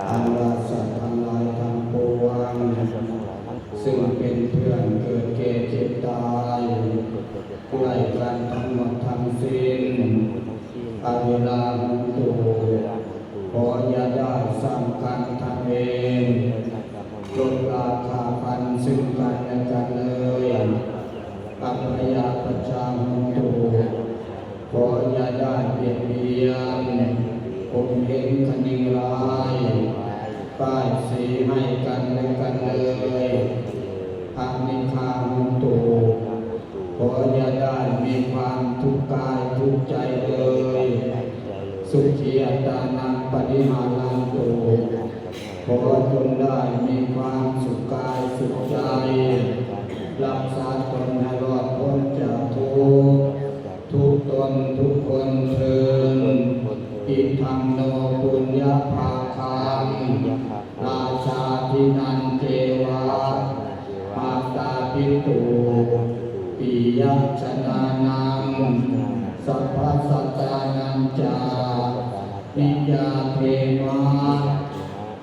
อันว่าสัตว์ทั้งหลายทั้งปวงซึ่งเป็นเพื่อนเกิดแก่เจ็บตายใกล้กันทั้งหมดทั้งสิ้นอาเวลาหุนตูขออย่าได้สร้างกันทำเองลดราคาพันซึ่งกันและกันเลยอัปยาประชาหุนตูขออย่าได้เบียดเบียนผมเห็นคณิงร้ายป้ายสีให้กันและกันเลยอานิคาหุนตูขออย่าได้มีความทุกข์กายทุกข์ใจเลยสุขีอัตตานังปฏิหารังตุขอจงได้มีความสุขกายสุขใจรักษาตนให้รอดพ้นจากทุกข์ทุกตนทุกคนเถิดอิทังโนปุญญภาคังราชาธินันเจวะมาตาปิตุปิยชนานังสัพพสัตตานังจาปิยาเทวะ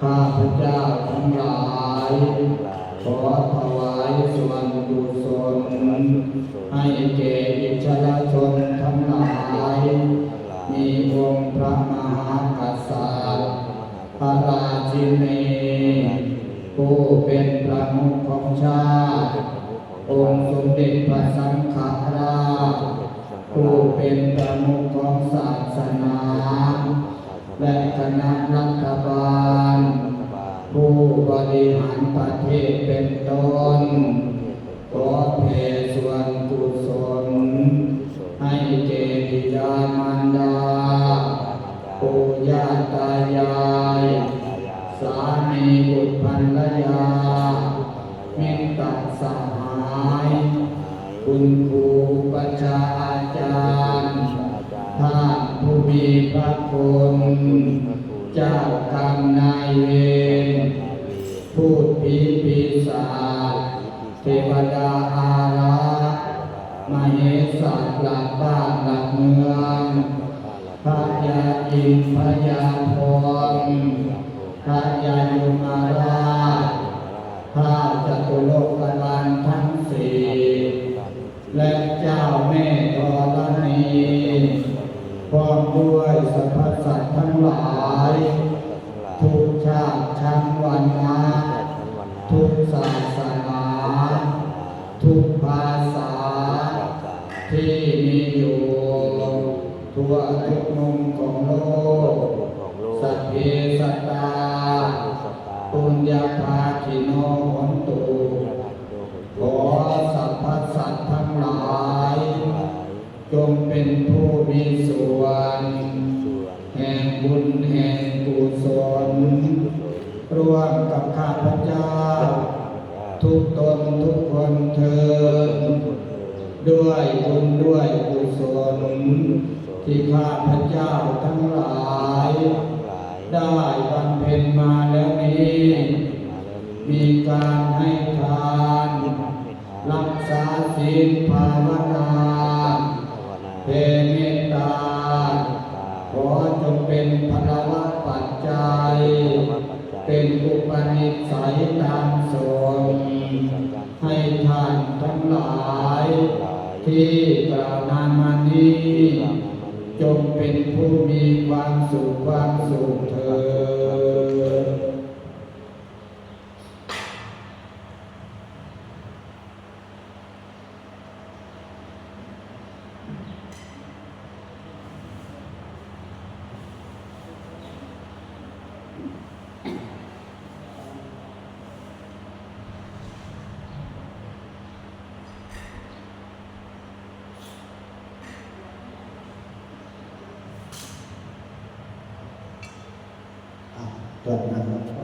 ข้าพเจ้าทั้งหลายขอถวายส่วนกุศลให้แก่อิสระชนทั้งหลายมีองค์พระมหากษัตริย์พระราชินีผู้เป็นประมุขของชาติองค์สมเด็จพระสังฆราชผู้เป็นประมุขของศาสนาและคณะรัฐบาลผู้บริหารประเทศเป็นต้นขอแผ่ส่วนกุศลให้แก่บิดามารดาปู่ย่าตายายสามีบุตรภรรยามิตรสหายคุณครูประชาอาจารย์ท่านผู้มีพระคุณเจ้ากรรมนายเวรพูดผีปีศาจเทวดาอารักษ์มเหสัตหลักบ้านหลักเมืองพระยาอินทร์พระยาพรพระยายุมาราชพระจตุโลกบาลทั้งสี่และเจ้าแม่ธรณีพร้อมด้วยสรรพสัตว์ทั้งหลายทุกชาติชั้นวรรณะทุกศาสนาทุกภาษาที่มีอยู่ทั่วทุกมุมของโลกสัพเพสัตตาปุญญาภาคิโนโหนตุขอสรรพสัตว์ทั้งหลายจงเป็นผู้มีส่วนแห่งบุญแห่งกุศลร่วมกับข้าพเจ้าทุกตนทุกคนเถิดด้วยบุญด้วยกุศลที่ข้าพเจ้าทั้งหลายได้บำเพ็ญมาแล้วนี้มีการให้ทานรักษาศีลภาวนาเมตตาขอจงเป็นพลวัตปัจจัยเป็นอุปนิสัยตามสมให้ท่านทั้งหลายที่กล่าวนามมานี้จงเป็นผู้มีความสุขความสุขเถิดตอนนั้น